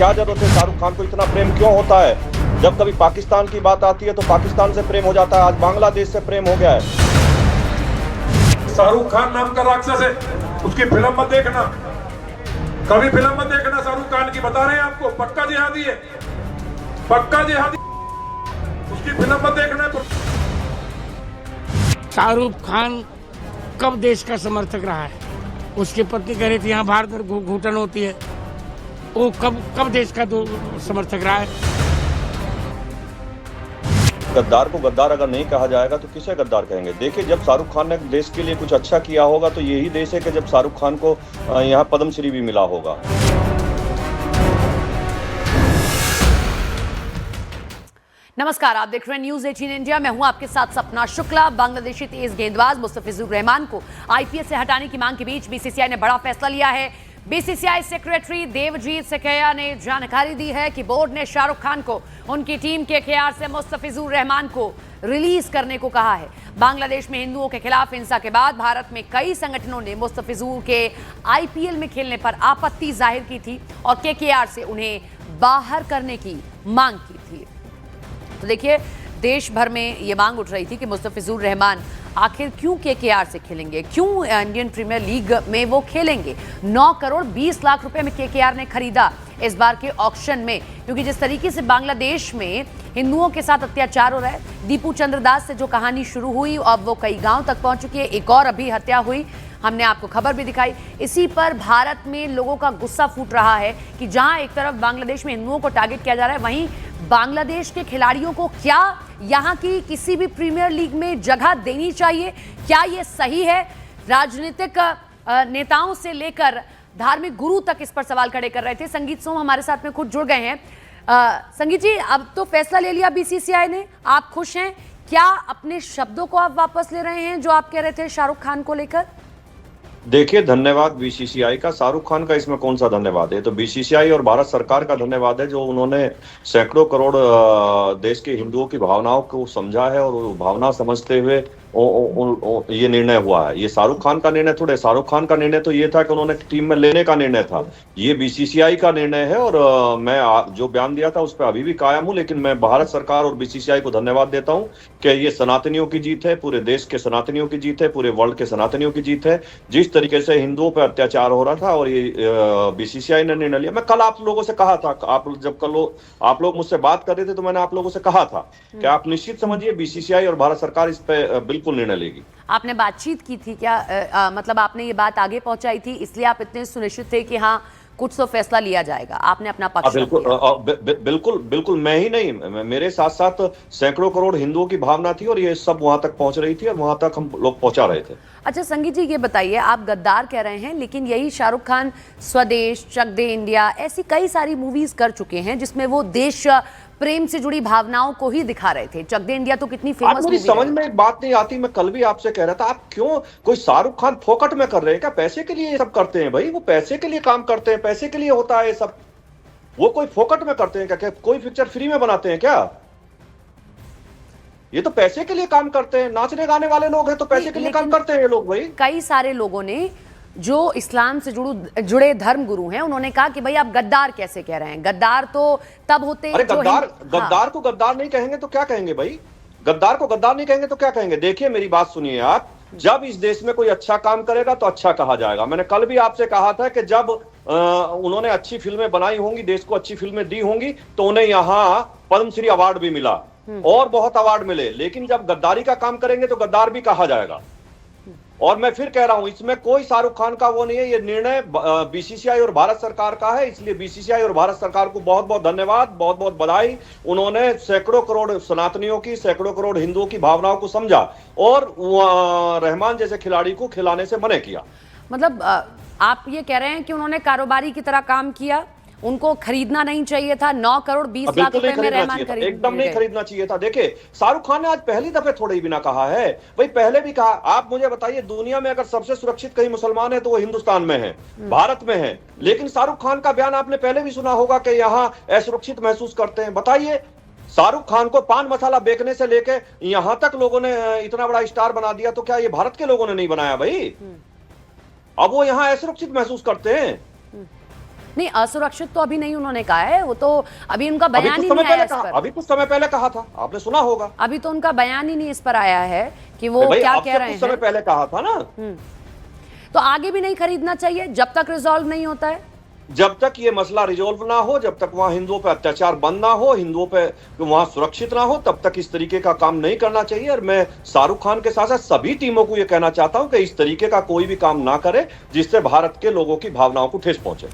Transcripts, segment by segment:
क्या जरूरत है? शाहरुख खान को इतना प्रेम क्यों होता है? जब कभी पाकिस्तान की बात आती है तो पाकिस्तान से प्रेम हो जाता है, आज बांग्लादेश से प्रेम हो गया है। शाहरुख खान नाम का राक्षस है, उसकी फिल्म मत देखना, कभी फिल्म मत देखना शाहरुख खान की, बता रहे हैं आपको, पक्का जिहादी है, पक्का जिहादी, उसकी फिल्म मत देखना। शाहरुख खान कब देश का समर्थक रहा है? उसकी पत्नी कह रही थी यहाँ भारत में घुटन होती है, वो कब देश का समर्थक रहा है? गद्दार को गद्दार अगर नहीं कहा जाएगा तो किसे गद्दार कहेंगे? देखिए, जब शाहरुख खान ने देश के लिए कुछ अच्छा किया होगा तो यही देश है कि जब शाहरुख खान को यहाँ पद्मश्री भी मिला होगा। नमस्कार, आप देख रहे हैं न्यूज 18 इंडिया। मैं हूं आपके साथ सपना शुक्ला। बांग्लादेशी तेज गेंदबाज मुस्तफिजुर रहमान को आईपीएल से हटाने की मांग के बीच बीसीसीआई ने बड़ा फैसला लिया है। बीसीसीआई सेक्रेटरी देवजीत सेखैया ने जानकारी दी है कि बोर्ड ने शाहरुख खान को उनकी टीम के केकेआर से मुस्तफिजुर रहमान को रिलीज करने को कहा है। बांग्लादेश में हिंदुओं के खिलाफ हिंसा के बाद भारत में कई संगठनों ने मुस्तफिजुर के आईपीएल में खेलने पर आपत्ति जाहिर की थी और केकेआर से उन्हें बाहर करने की मांग की थी। तो देखिए, देश भर में ये मांग उठ रही थी कि मुस्तफिजुर रहमान आखिर क्यों केकेआर से खेलेंगे, क्यों इंडियन प्रीमियर लीग में वो खेलेंगे। 9 करोड़ 20 लाख रुपए में केकेआर ने खरीदा इस बार के ऑक्शन में, क्योंकि जिस तरीके से बांग्लादेश में हिंदुओं के साथ अत्याचार हो रहा है, दीपू चंद्र दास से जो कहानी शुरू हुई अब वो कई गांव तक पहुंच चुकी है, एक और अभी हत्या हुई, हमने आपको खबर भी दिखाई। इसी पर भारत में लोगों का गुस्सा फूट रहा है कि जहां एक तरफ बांग्लादेश में हिंदुओं को टारगेट किया जा रहा है, वहीं बांग्लादेश के खिलाड़ियों को क्या यहां की किसी भी प्रीमियर लीग में जगह देनी चाहिए? क्या ये सही है? राजनीतिक नेताओं से लेकर धार्मिक गुरु तक इस पर सवाल खड़े कर रहे थे। संगीत सोम हमारे साथ में खुद जुड़ गए हैं। संगीत जी, अब तो फैसला ले लिया बीसीसीआई ने, आप खुश हैं? क्या अपने शब्दों को आप वापस ले रहे हैं जो आप कह रहे थे शाहरुख खान को लेकर? देखिए, धन्यवाद बीसीसीआई का। शाहरुख खान का इसमें कौन सा धन्यवाद है? तो बीसीसीआई और भारत सरकार का धन्यवाद है, जो उन्होंने सैकड़ों करोड़ देश के हिंदुओं की भावनाओं को समझा है और भावना समझते हुए ये निर्णय हुआ है। ये शाहरुख खान का निर्णय थोड़े, शाहरुख खान का निर्णय तो ये था कि उन्होंने टीम में लेने का निर्णय था। ये बीसीसीआई का निर्णय है और मैं जो बयान दिया था उस पर अभी भी कायम हूं, लेकिन मैं भारत सरकार और बीसीसीआई को धन्यवाद देता हूं कि ये सनातनियों की जीत है, पूरे देश के सनातनियों की जीत है, पूरे वर्ल्ड के सनातनियों की जीत है। जिस तरीके से हिंदुओं पर अत्याचार हो रहा था और ये बीसीसीआई ने निर्णय लिया। मैं कल आप लोगों से कहा था, आप लोग मुझसे बात कर रहे थे तो मैंने आप लोगों से कहा था कि आप निश्चित समझिए बीसीसीआई और भारत सरकार इस पे बिल्कुल निर्णय लेगी। आपने बातचीत की थी क्या? मतलब आपने ये बात आगे पहुंचाई थी, इसलिए आप इतने सुनिश्चित थे कि हाँ कुछ तो फैसला लिया जाएगा, आपने अपना पक्ष बिल्कुल मैं ही नहीं, मेरे साथ साथ सैकड़ों करोड़ हिंदुओं की भावना थी और ये सब वहां तक पहुंच रही थी और वहां तक हम लोग पहुंचा रहे थे। अच्छा संगीत जी, ये बताइए, आप गद्दार कह रहे हैं, लेकिन यही शाहरुख खान स्वदेश, चक दे इंडिया, ऐसी कई सारी मूवीज कर चुके हैं जिसमें वो देश प्रेम से जुड़ी भावनाओं को ही दिखा रहे थे। चक दे इंडिया तो कितनी फेमस मूवी है। समझ में एक बात नहीं आती, मैं कल भी आपसे कह रहा था, आप क्यों कोई शाहरुख खान फोकट में कर रहे हैं क्या? पैसे के लिए ये सब करते हैं भाई, वो पैसे के लिए काम करते हैं, पैसे के लिए होता है ये सब। वो कोई फोकट में करते हैं क्या? कोई पिक्चर फ्री में बनाते हैं क्या? ये तो पैसे के लिए काम करते हैं। नाचने गाने वाले लोग हैं तो पैसे के लिए काम करते हैं ये लोग भाई। कई सारे लोगों ने जो इस्लाम से जुड़े धर्म गुरु हैं, उन्होंने कहा कि भाई आप गद्दार कैसे कह रहे हैं? गद्दार तो तब होते हैं। अरे गद्दार को गद्दार नहीं कहेंगे तो क्या कहेंगे भाई? गद्दार को गद्दार नहीं कहेंगे तो क्या कहेंगे? देखिए, मेरी बात सुनिए आप, जब इस देश में कोई अच्छा काम करेगा तो अच्छा कहा जाएगा। मैंने कल भी आपसे कहा था कि जब उन्होंने अच्छी फिल्में बनाई होंगी, देश को अच्छी फिल्में दी होंगी, तो उन्हें यहाँ पद्मश्री अवार्ड भी मिला और बहुत अवार्ड मिले। लेकिन जब गद्दारी का काम करेंगे तो गद्दार भी कहा जाएगा। और मैं फिर कह रहा हूं, इसमें कोई शाहरुख खान का वो नहीं है, ये निर्णय बीसीसीआई और भारत सरकार का है। इसलिए बीसीसीआई और भारत सरकार को बहुत बहुत धन्यवाद, बहुत बहुत बधाई। उन्होंने सैकड़ों करोड़ सनातनियों की, सैकड़ों करोड़ हिंदुओं की भावनाओं को समझा और रहमान जैसे खिलाड़ी को खिलाने से मना किया। मतलब आप ये कह रहे हैं कि उन्होंने कारोबारी की तरह काम किया, उनको खरीदना नहीं चाहिए था। 9 करोड़ 20 लाख रुपए में रहमान खरीद, एकदम नहीं खरीदना चाहिए था। देखिए, शाहरुख खान ने आज पहली दफे थोड़े ही बिना कहा है भाई, पहले भी कहा। आप मुझे बताइए, दुनिया में अगर सबसे सुरक्षित कहीं मुसलमान है तो वो हिंदुस्तान में है, भारत में है। लेकिन शाहरुख खान का बयान आपने पहले भी सुना होगा कि यहाँ असुरक्षित महसूस करते हैं। बताइए, शाहरुख खान को पान मसाला बेचने से लेके यहां तक लोगों ने इतना बड़ा स्टार बना दिया, तो क्या ये भारत के लोगों ने नहीं बनाया भाई? अब वो यहाँ असुरक्षित महसूस करते हैं। नहीं, असुरक्षित तो अभी नहीं उन्होंने कहा है, वो तो अभी उनका बयान ही नहीं आया इस पर। अभी कुछ समय पहले कहा था, आपने सुना होगा। अभी तो उनका बयान ही नहीं इस पर आया है कि वो क्या कह रहे हैं। कुछ समय पहले कहा था ना। तो आगे भी नहीं खरीदना चाहिए जब तक रिजॉल्व नहीं होता है। जब तक ये मसला रिजॉल्व ना हो, जब तक वहां हिंदुओं पे अत्याचार बंद ना हो, हिंदुओं पे वहां सुरक्षित ना हो, तब तक इस तरीके का काम नहीं करना चाहिए। और मैं शाहरुख खान के साथ साथ सभी टीमों को यह कहना चाहता हूं कि इस तरीके का कोई भी काम ना करे जिससे भारत के लोगों की भावनाओं को ठेस पहुंचे।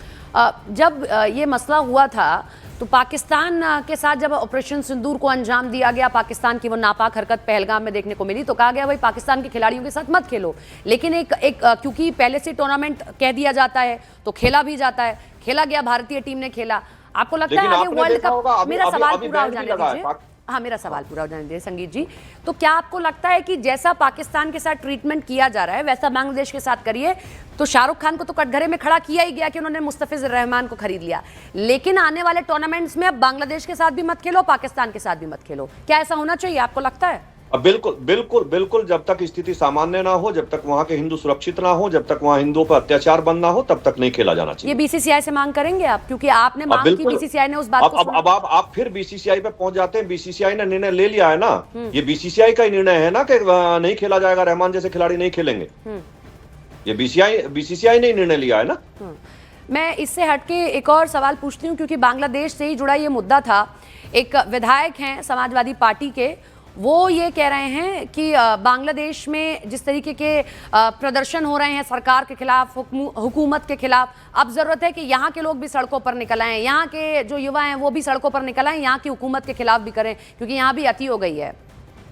जब ये मसला हुआ था तो पाकिस्तान के साथ जब ऑपरेशन सिंदूर को अंजाम दिया गया, पाकिस्तान की वो नापाक हरकत पहलगाम में देखने को मिली, तो कहा गया भाई पाकिस्तान के खिलाड़ियों के साथ मत खेलो। लेकिन क्योंकि पहले से टूर्नामेंट कह दिया जाता है तो खेला भी जाता है, खेला गया, भारतीय टीम ने खेला। आपको लगता है आगे वर्ल्ड कप, मेरा सवाल पूरा हो जाने दीजिए, हाँ मेरा सवाल पूरा हो जाने दीजिए संगीत जी, तो क्या आपको लगता है कि जैसा पाकिस्तान के साथ ट्रीटमेंट किया जा रहा है वैसा बांग्लादेश के साथ करिए? तो शाहरुख खान को तो कटघरे में खड़ा किया ही गया कि उन्होंने मुस्तफिजुर रहमान को खरीद लिया, लेकिन आने वाले टूर्नामेंट्स में अब बांग्लादेश के साथ भी मत खेलो, पाकिस्तान के साथ भी मत खेलो। क्या ऐसा होना चाहिए, आपको लगता है? बिल्कुल बिल्कुल बिल्कुल, जब तक स्थिति सामान्य ना हो, जब तक वहां के हिंदू सुरक्षित ना हो, जब तक वहां हिंदुओं पर अत्याचार बंद ना हो, तब तक नहीं खेला जाना चाहिए। ये बीसीसीआई से मांग करेंगे आप, क्योंकि आपने मांग की, बीसीसीआई ने उस बात को अब आप फिर बीसीसीआई पे पहुंच जाते हैं। बीसीसीआई ने निर्णय ले लिया है ना, ये बीसीसीआई का ही निर्णय है ना कि नहीं खेला जाएगा, रहमान जैसे खिलाड़ी नहीं खेलेंगे। ये बीसीसीआई ने निर्णय लिया है ना। मैं इससे हटके एक और सवाल पूछती हूँ, क्योंकि बांग्लादेश से ही जुड़ा ये मुद्दा था। एक विधायक हैं समाजवादी पार्टी के, वो ये कह रहे हैं कि बांग्लादेश में जिस तरीके के प्रदर्शन हो रहे हैं सरकार के खिलाफ, हुकूमत के खिलाफ, अब जरूरत है कि यहाँ के लोग भी सड़कों पर निकल आएं, यहाँ के जो युवा हैं वो भी सड़कों पर निकल आएं, यहाँ की हुकूमत के खिलाफ भी करें, क्योंकि यहाँ भी अति हो गई है।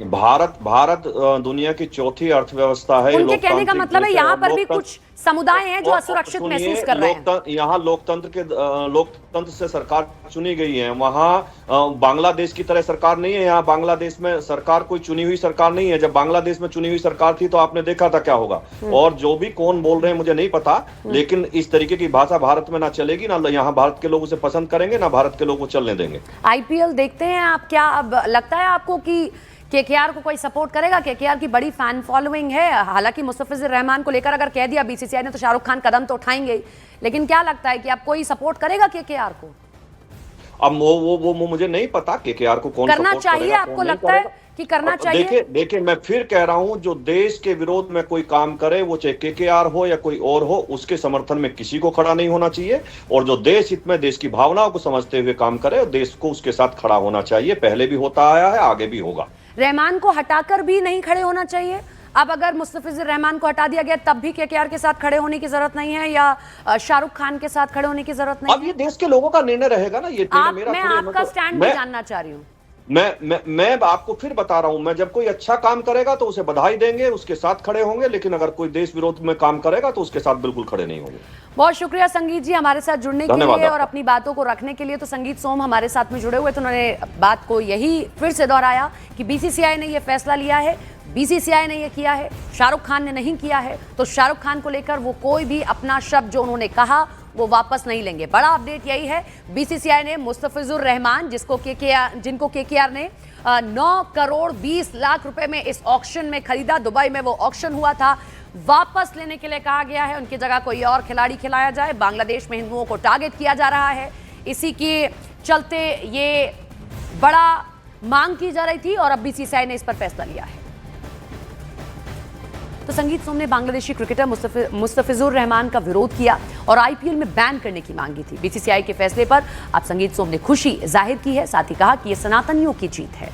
भारत दुनिया की चौथी अर्थव्यवस्था है। उनके कहने का मतलब है यहाँ पर भी कुछ समुदाय हैं जो असुरक्षित महसूस कर रहे हैं। यहाँ लोकतंत्र से सरकार चुनी गई है, वहाँ बांग्लादेश की तरह सरकार नहीं है। यहाँ बांग्लादेश में सरकार कोई चुनी हुई सरकार नहीं है। जब बांग्लादेश में चुनी हुई सरकार थी तो आपने देखा था क्या होगा। और जो भी कौन बोल रहे हैं मुझे नहीं पता, लेकिन इस तरीके की भाषा भारत में ना चलेगी, ना यहाँ भारत के लोग उसे पसंद करेंगे, ना भारत के लोग वो चलने देंगे। आईपीएल देखते हैं आप, क्या अब लगता है आपको कि केकेआर को कोई सपोर्ट करेगा? केकेआर की बड़ी फैन फॉलोइंग है, हालांकि मुस्तफिजुर रहमान को लेकर अगर कह दिया बीसीसीआई ने तो शाहरुख खान कदम तो उठाएंगे, लेकिन क्या लगता है कि अब कोई सपोर्ट करेगा केकेआर को? अब वो मुझे नहीं पता केकेआर को कौन करना चाहिए, आपको लगता है कि करना चाहिए? देखिए मैं फिर कह रहा हूं, जो देश के विरोध में कोई काम करे, वो चाहे केकेआर हो या कोई और हो, उसके समर्थन में किसी को खड़ा नहीं होना चाहिए। और जो देश हित में देश की भावनाओं को समझते हुए काम करे, देश को उसके साथ खड़ा होना चाहिए। पहले भी होता आया है, आगे भी होगा। रहमान को हटाकर भी नहीं खड़े होना चाहिए? अब अगर मुस्तफिजुर रहमान को हटा दिया गया तब भी केकेआर के साथ खड़े होने की जरूरत नहीं है, या शाहरुख खान के साथ खड़े होने की जरूरत नहीं? अब ये देश के लोगों का निर्णय रहेगा ना। ये मैं आपका स्टैंड भी जानना चाह रही हूँ। मैं आपको फिर बता रहा हूं, मैं जब कोई अच्छा काम करेगा तो उसे बधाई देंगे, उसके साथ खड़े होंगे, लेकिन अगर कोई देश विरोध में काम करेगा तो उसके साथ बिल्कुल खड़े नहीं होंगे। बहुत शुक्रिया संगीत जी हमारे साथ जुड़ने के लिए और अपनी बातों को रखने के लिए। तो संगीत सोम हमारे साथ में जुड़े हुए, तो उन्होंने बात को यही फिर से दोहराया कि बीसीसीआई ने यह फैसला लिया है, बीसीसीआई ने यह किया है, शाहरुख खान ने नहीं किया है। तो शाहरुख खान को लेकर वो कोई भी अपना शब्द जो उन्होंने कहा वो वापस नहीं लेंगे। बड़ा अपडेट यही है, बीसीसीआई ने मुस्तफिजुर रहमान, जिनको केकेआर ने 9 करोड़ 20 लाख रुपए में इस ऑक्शन में खरीदा, दुबई में वो ऑक्शन हुआ था, वापस लेने के लिए कहा गया है। उनकी जगह कोई और खिलाड़ी खिलाया जाए। बांग्लादेश में हिंदुओं को टारगेट किया जा रहा है, इसी के चलते ये बड़ा मांग की जा रही थी और अब बीसीसीआई ने इस पर फैसला लिया है। तो संगीत सोम ने बांग्लादेशी क्रिकेटर मुस्तफिजुर रहमान का विरोध किया और आईपीएल में बैन करने की मांगी थी। बीसीसीआई के फैसले पर अब संगीत सोम ने खुशी जाहिर की है, साथ ही कहा कि यह सनातनियों की जीत है।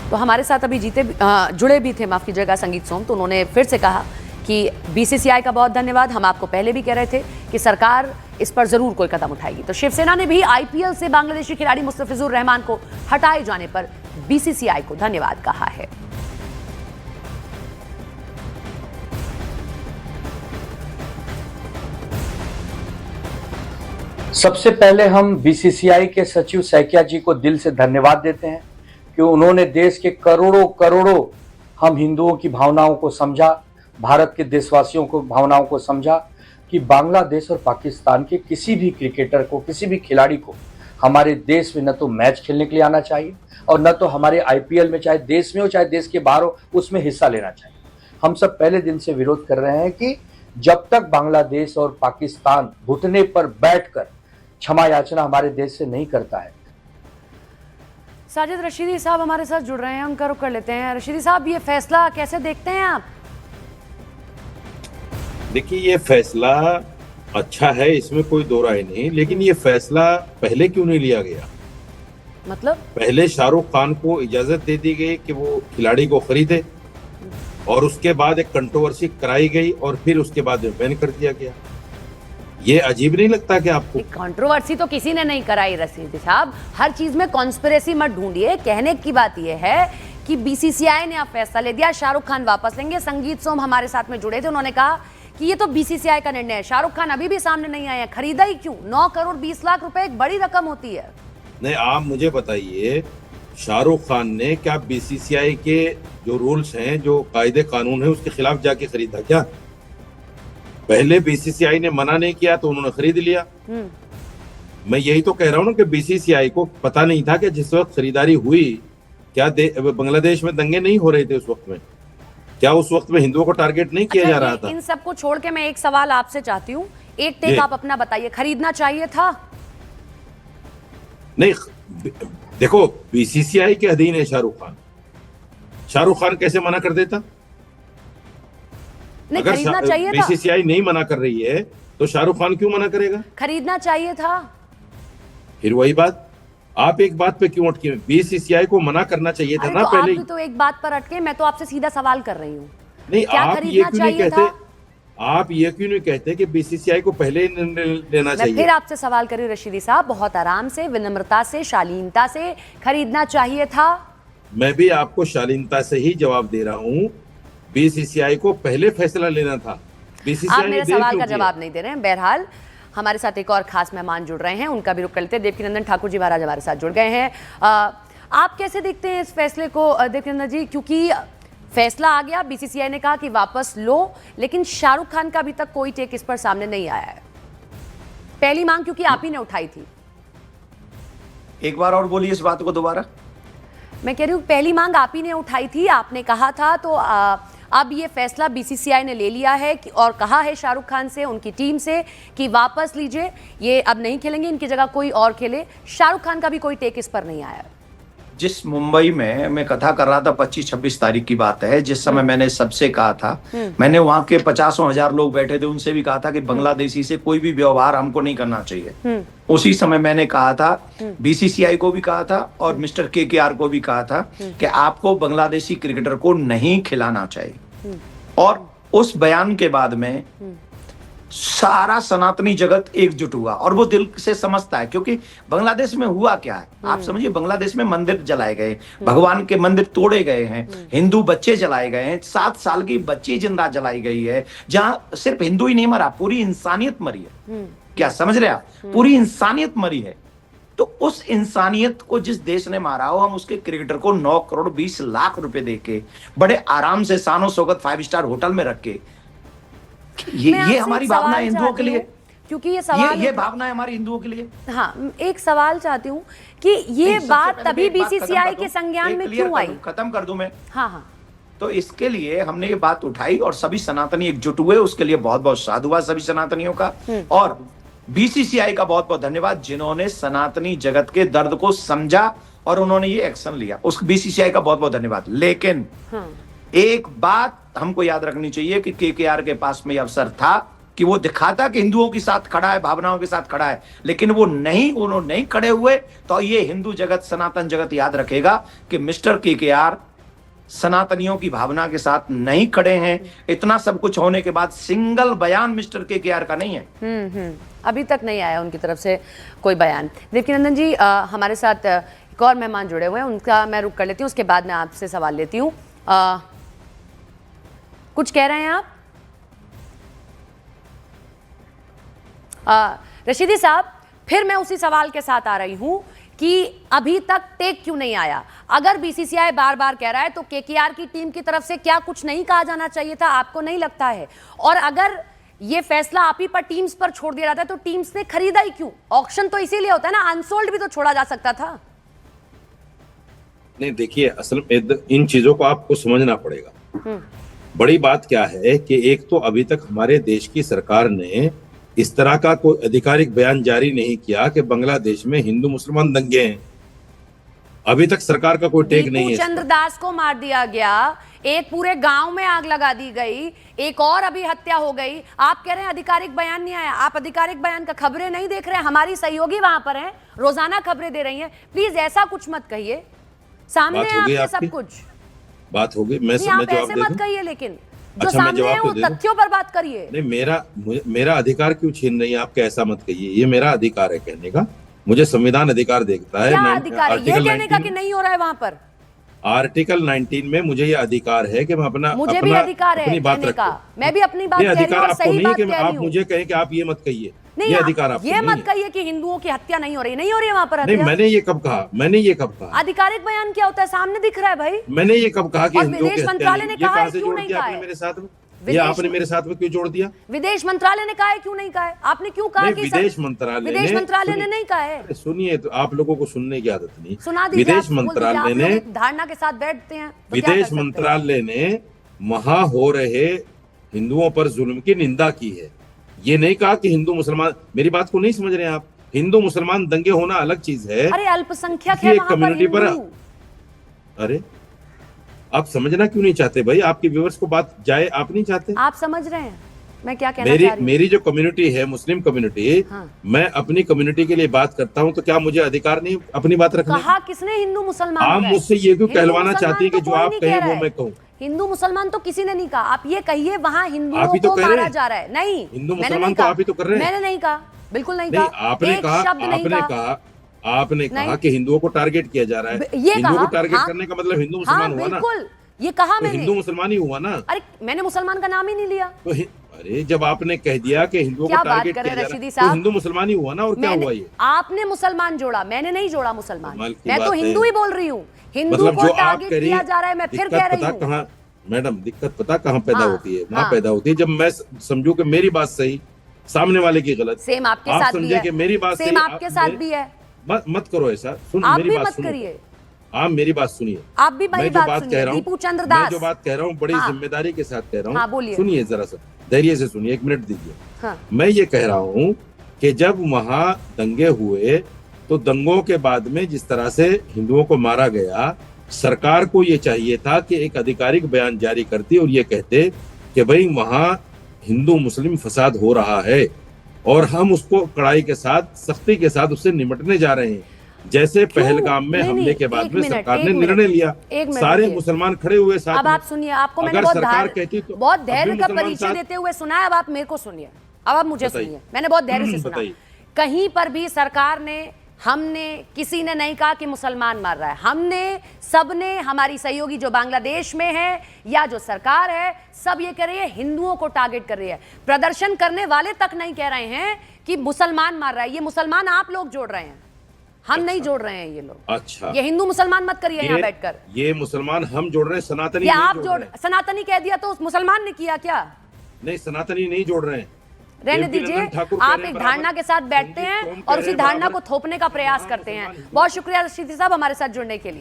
तो हमारे साथ अभी जुड़े भी थे, माफ कीजिएगा, संगीत सोम। तो उन्होंने फिर से कहा कि बीसीसीआई का बहुत धन्यवाद, हम आपको पहले भी कह रहे थे कि सरकार इस पर जरूर कोई कदम उठाएगी। तो शिवसेना ने भी आईपीएल से बांग्लादेशी खिलाड़ी मुस्तफिजुर रहमान को हटाए जाने पर बीसीसीआई को धन्यवाद कहा है। सबसे पहले हम बीसीसीआई के सचिव सैकिया जी को दिल से धन्यवाद देते हैं कि उन्होंने देश के करोड़ों हम हिंदुओं की भावनाओं को समझा, भारत के देशवासियों को भावनाओं को समझा कि बांग्लादेश और पाकिस्तान के किसी भी क्रिकेटर को, किसी भी खिलाड़ी को हमारे देश में न तो मैच खेलने के लिए आना चाहिए और न तो हमारे आईपीएल में, चाहे देश में हो चाहे देश के बाहर हो, उसमें हिस्सा लेना चाहिए। हम सब पहले दिन से विरोध कर रहे हैं कि जब तक बांग्लादेश और पाकिस्तान घुटने पर बैठकर क्षमा याचना हमारे देश से नहीं करता है। साजिद रशीदी साहब हमारे साथ जुड़ रहे हैं, उनका रुख कर लेते हैं। रशीदी साहब, ये फैसला कैसे देखते हैं आप? देखिए, ये फैसला अच्छा है, इसमें कोई दो राय नहीं, लेकिन ये फैसला पहले क्यों नहीं लिया गया? मतलब पहले शाहरुख खान को इजाजत दे दी गई कि वो खिलाड़ी को खरीदे, और उसके बाद एक कंट्रोवर्सी कराई गई और फिर उसके बाद बैन कर दिया गया। ये अजीब नहीं लगता कि आपको? कंट्रोवर्सी तो किसी ने नहीं कराई रशीदी साहब, हर चीज में कॉन्स्पिरेसी मत ढूंढिए। कहने की बात यह है कि बीसीसीआई ने अब फैसला ले दिया, शाहरुख खान वापस लेंगे। संगीत सोम हमारे साथ में जुड़े थे, उन्होंने कहा कि ये तो बीसीसीआई का निर्णय है, शाहरुख खान अभी भी सामने नहीं आए हैं। खरीदा ही क्यों? 9 करोड़ 20 लाख रुपए एक बड़ी रकम होती है। नहीं, आप मुझे बताइए, शाहरुख खान ने क्या बीसीसीआई के जो रूल्स हैं, जो कायदे कानून है, उसके खिलाफ जाके खरीदा क्या? पहले बीसीसीआई ने मना नहीं किया तो उन्होंने खरीद लिया। मैं यही तो कह रहा हूँ ना कि बीसीसीआई को पता नहीं था कि जिस वक्त खरीदारी हुई, क्या बांग्लादेश में दंगे नहीं हो रहे थे उस वक्त में? क्या उस वक्त में हिंदुओं को टारगेट नहीं किया जा रहा था? इन सबको छोड़ के मैं एक सवाल आपसे चाहती हूँ, एक टेक आप अपना बताइए, खरीदना चाहिए था? नहीं, देखो, बीसीसीआई के अधीन है शाहरुख खान कैसे मना कर देता? नहीं, अगर खरीदना चाहिए था। बीसीसीआई नहीं मना कर रही है तो शाहरुख खान क्यों मना करेगा? खरीदना चाहिए था। फिर वही बात, आप एक बात पे क्यों अटके? बीसीसीआई को मना करना चाहिए था ना तो पहले आप भी तो एक बात पर अटके, मैं तो आपसे सीधा सवाल कर रही हूँ। नहीं, क्या आप ये खरीदना क्यों नहीं चाहिए कहते? था? आप ये क्यों नहीं कहते कि बीसीसीआई को पहले ही निर्णय लेना मैं चाहिए? फिर आपसे सवाल करी रशीदी साहब, बहुत आराम से, विनम्रता से, शालीनता से, खरीदना चाहिए था। मैं भी आपको शालीनता से ही जवाब दे रहा हूँ, बीसीसीआई को पहले फैसला लेना था। आप बीसीसीआई मेरे ने देर सवाल क्यों का किया? जवाब नहीं दे रहे हैं। बहरहाल हमारे साथ एक और खास मेहमान जुड़ रहे हैं, उनका भी रुख कर लेते हैं। देवकीनंदन ठाकुर जी महाराज हमारे साथ जुड़ गए हैं। आप कैसे देखते हैं इस फैसले को देवकीनंदन जी? क्योंकि फैसला आ गया, बीसीसीआई ने कहा कि वापस लो, लेकिन शाहरुख खान का अभी तक कोई टेक इस पर सामने नहीं आया है। पहली मांग क्योंकि आप ही ने उठाई थी। एक बार और बोलिए इस बात को दोबारा। मैं कह रही हूँ पहली मांग आप ही ने उठाई थी, आपने कहा था, तो अब ये फैसला बीसीसीआई ने ले लिया है और कहा है शाहरुख खान से, उनकी टीम से, कि वापस लीजिए, ये अब नहीं खेलेंगे, इनकी जगह कोई और खेले। शाहरुख खान का भी कोई टेक इस पर नहीं आया। जिस मुंबई में मैं कथा कर रहा था, 25-26 तारीख की बात है, जिस समय मैंने सबसे कहा था, मैंने वहां के 50,000 लोग बैठे थे, उनसे भी कहा था कि बांग्लादेशी से कोई भी व्यवहार हमको नहीं करना चाहिए। उसी समय मैंने कहा था, बीसीसीआई को भी कहा था और मिस्टर केकेआर को भी कहा था कि आपको बांग्लादेशी क्रिकेटर को नहीं खिलाना चाहिए। और उस बयान के बाद में सारा सनातनी जगत एकजुट हुआ, और वो दिल से समझता है, क्योंकि बांग्लादेश में हुआ क्या है आप समझिए। बांग्लादेश में मंदिर जलाए गए, भगवान के मंदिर तोड़े गए हैं, हिंदू बच्चे जलाए गए हैं, 7 साल की बच्ची जिंदा जलाई गई है, जहां सिर्फ हिंदू ही नहीं मरा, पूरी इंसानियत मरी है। क्या समझ रहे आप? पूरी इंसानियत मरी है। तो उस इंसानियत को जिस देश ने मारा हो, हम उसके क्रिकेटर को 9 करोड़ 20 लाख रुपए देके बड़े आराम से शानो शौकत 5 स्टार होटल में रख के, ये हमारी भावना है हिंदुओं के लिए, क्योंकि ये सवाल ये भावना है हमारी हिंदुओं के लिए। हाँ, एक सवाल चाहती हूँ कि ये बात तभी बीसीसीआई के संज्ञान में क्यों आई? खत्म कर दूं मैं। हाँ। तो इसके लिए हमने ये बात उठाई और सभी सनातनी एकजुट हुए, उसके लिए बहुत बहुत साधुवाद सभी सनातनियों का, और बीसीसीआई का बहुत बहुत धन्यवाद, जिन्होंने सनातनी जगत के दर्द को समझा और उन्होंने ये एक्शन लिया। उस बीसीसीआई का बहुत बहुत धन्यवाद। लेकिन एक बात हमको याद रखनी चाहिए कि केकेआर के पास में अवसर था कि वो दिखाता कि हिंदुओं के साथ खड़ा है, भावनाओं के साथ खड़ा है, लेकिन उन्होंने नहीं खड़े हुए। तो ये हिंदू जगत, सनातन जगत याद रखेगा कि मिस्टर केकेआर सनातनियों की भावना के साथ नहीं खड़े हैं। इतना सब कुछ होने के बाद सिंगल बयान मिस्टर केकेआर का नहीं है। अभी तक नहीं आया उनकी तरफ से कोई बयान। देवकीनंदन जी हमारे साथ एक और मेहमान जुड़े हुए हैं, उनका मैं रुक कर लेती हूँ, उसके बाद मैं आपसे सवाल लेती हूँ। कुछ कह रहे हैं आप? रशीदी साहब, फिर मैं उसी सवाल के साथ आ रही हूं कि अभी तक टेक क्यों नहीं आया? अगर बीसीसीआई बार बार कह रहा है तो केकेआर की टीम की तरफ से क्या कुछ नहीं कहा जाना चाहिए था? आपको नहीं लगता है? और अगर ये फैसला आप ही पर, टीम्स पर छोड़ दिया जाता है, तो टीम्स ने खरीदा ही क्यों? ऑक्शन तो इसीलिए होता है ना, अनसोल्ड भी तो छोड़ा जा सकता था। नहीं, देखिए, असल में इन चीजों को आपको समझना पड़ेगा। बड़ी बात क्या है कि एक तो अभी तक हमारे देश की सरकार ने इस तरह का कोई आधिकारिक बयान जारी नहीं किया कि बांग्लादेश में हिंदू मुसलमान दंगे हैं। अभी तक सरकार का कोई टेक नहीं है। चंद्र दास को मार दिया गया, एक पूरे गांव में आग लगा दी गई, एक और अभी हत्या हो गई। आप कह रहे हैं आधिकारिक बयान नहीं आया। आप आधिकारिक बयान का खबरें नहीं देख रहे हैं? हमारी सहयोगी वहां पर हैं, रोजाना खबरें दे रही हैं। प्लीज ऐसा कुछ मत कहिए, सामने है आपके सब कुछ। बात हो गई, मैं आप ऐसे जवाब मत कहिए, लेकिन जो अच्छा, मैं सामने है जवाब वो तो दे दूं। तथ्यों पर बात करिए। नहीं, मेरा अधिकार क्यों छीन रही है? आप ऐसा मत कहिए, ये मेरा अधिकार है कहने का। मुझे संविधान अधिकार देता है। क्या अधिकार है ये कहने का कि नहीं हो रहा है वहां पर? आर्टिकल 19 में मुझे ये अधिकार है कि मैं मुझे भी अधिकार है अपनी बात कहने का। रखूं। मैं भी अपनी बात ये कह रही अधिकार हूं और आपको सही नहीं है बात कि कह रही आप हूं। मुझे कहें कि आप ये मत कहिए। नहीं, ये आप अधिकार आपको ये नहीं मत है। कहिए कि हिंदुओं की हत्या नहीं हो रही है वहां पर नहीं, हत्या। मैंने ये कब कहा? मैंने ये कब कहा? आधिकारिक बयान क्या होता है? सामने दिख रहा है भाई। मैंने ये कब कहा कि और हिंदुओं की विदेश हत्या मंत्रालय नहीं? ने ये कहा है, कहां से क्यों जोड़ नहीं दिया कहा आपने है? मेरे साथ में? ये विदेश आपने मेरे साथ में क्यों जोड़ दिया? विदेश मंत्रालय ने कहा है, क्यों नहीं कहा है? आपने क्यों कहा नहीं, कि विदेश मंत्रालय ने नहीं कहा है? सुनिए, तो आप लोगों को सुनने की आदत नहीं। सुना दीजिए। विदेश आप बोल दीजिए, मंत्रालय आप ने लोग एक धारणा के साथ बैठते हैं तो क्या कर विदेश सकते हैं? मंत्रालय ने वहां हो रहे हिंदुओं पर जुल्म की निंदा की है। ये नहीं कहा कि हिंदू मुसलमान, मेरी बात को नहीं समझ रहे हैं आप। हिंदू मुसलमान दंगे होना अलग चीज है। अरे अल्पसंख्यक किसी है एक वहां पर कम्युनिटी पर हिंदू। अरे आप समझना क्यों नहीं चाहते भाई? आपके व्यूअर्स को बात जाए, आप नहीं चाहते? आप समझ रहे हैं मैं क्या कहना चाह रही हूँ? मेरी जो कम्युनिटी है, मुस्लिम कम्युनिटी, हाँ। मैं अपनी कम्युनिटी के लिए बात करता हूं, तो क्या मुझे अधिकार नहीं अपनी बात रखने? कहा किसने हिंदू मुसलमान? आप का है? मुझसे ये क्यों हिंदू कहलवाना मुसलमान चाहती है कि तो जो कोई आप नहीं कहें कह रहा वो है। मैं कहूं? हिंदू मुसलमान तो किसी ने नहीं कहा। आप ये कहिए वहां हिंदुओं आप ही तो को कह रहे मारा हैं। जा रहा है। नहीं, हिंदू मैंने मुसलमान नहीं तो कहा। आप ही तो कर रहे हैं। मैंने नहीं कहा, बिल्कुल नहीं नहीं, कहा। आपने एक कहा, शब्द नहीं आपने कहा नहीं। कि हिंदुओं को टारगेट किया जा रहा है। ये हिंदुओं कहा, को टारगेट हाँ। करने का मतलब हिंदू हाँ मुसलमान हुआ ना? बिल्कुल, ये कहा तो मैंने। हिंदू मुसलमान ही हुआ ना? अरे मैंने मुसलमान का नाम ही नहीं लिया। तो अरे जब आपने कह दिया कि हिंदुओं क्या को बात टारगेट कर किया रहे जा हैं रहा है, रशीदी तो साहब? हिंदू मुसलमान ही हुआ ना? और क्या हुआ ये? आपने मुसलमान जोड़ा, मैंने नहीं जोड़ा मुसलमान। कमाल की मैं तो बात है। हिंदू ही बोल रही हूँ। हिंदू मतलब को जो आप टारगेट कह रही किया जा रहा है, मैं फिर दिक्कत कह रही पता हूँ। कहाँ, मैडम दिक्कत पता कहाँ पैदा हाँ, होती है? वहां हाँ। पैदा होती है जब मैं समझू कि मेरी बात सही, सामने वाले की गलत। सेम आपके आप साथ भी समझे है। कि मेरी बात सेम सही, आपके साथ भी है। मत करो ऐसा। सुन, आप मेरी भी बात मत सुनो। करिए। आप मेरी बात सुनिए। आप भी मेरी मैं जो बात बात सुनिए। कह रहा हूँ, दीपू चंद्र मैं दास। जो बात कह रहा हूँ बड़ी हाँ। जिम्मेदारी के साथ कह रहा हूँ। हाँ, बोलिए। सुनिए जरा सा, धैर्य से सुनिए, 1 मिनट दीजिए। हाँ। मैं ये कह रहा हूँ कि जब वहां दंगे हुए, तो दंगों के बाद में जिस तरह से हिंदुओं को मारा गया, सरकार को ये चाहिए था कि एक आधिकारिक बयान जारी करती और ये कहते कि भाई वहां हिंदू मुस्लिम फसाद हो रहा है और हम उसको कड़ाई के साथ, सख्ती के साथ उससे निपटने जा रहे हैं। जैसे पहलगाम में नहीं, हमले के नहीं, बाद एक में मिनट, सरकार एक ने मिनट। निर्णय लिया, एक मिनट सारे रुकिए। मुसलमान खड़े हुए साथ अब में। आप सुनिए, आपको मैंने अगर बहुत सरकार कहती तो बहुत अब भी धैर्य का मुसलमान परिचय साथ- देते हुए सुना है। अब आप मेरे को सुनिए, अब आप मुझे बताइए। सुनिए। मैंने बहुत धैर्य से सुना। बताइए। कहीं पर भी सरकार ने, हमने, किसी ने नहीं कहा कि मुसलमान मार रहा है। हमने, सबने, हमारी सहयोगी जो बांग्लादेश में है या जो सरकार है, सब ये कह रही है हिंदुओं को टारगेट कर रही है। प्रदर्शन करने वाले तक नहीं कह रहे हैं कि मुसलमान मार रहा है। ये मुसलमान आप लोग जोड़ रहे हैं, हम नहीं जोड़ रहे हैं। ये लोग, अच्छा, ये हिंदू मुसलमान मत करिए यहाँ बैठकर। ये मुसलमान हम जोड़ रहे हैं, सनातनी ये नहीं आप जोड़ जोड़, रहे हैं। सनातनी कह दिया तो उस मुसलमान ने किया क्या? नहीं, सनातनी नहीं जोड़ रहे हैं। रहने MP दीजिए। रंजन ठाकुर कह आप रहे हैं एक धारणा बराबर, के साथ बैठते संदीप हैं सोम कह और रहे उसी हैं धारणा को बराबर। थोपने का प्रयास करते हैं। बहुत शुक्रिया रशीदी साहब हमारे साथ जुड़ने के लिए।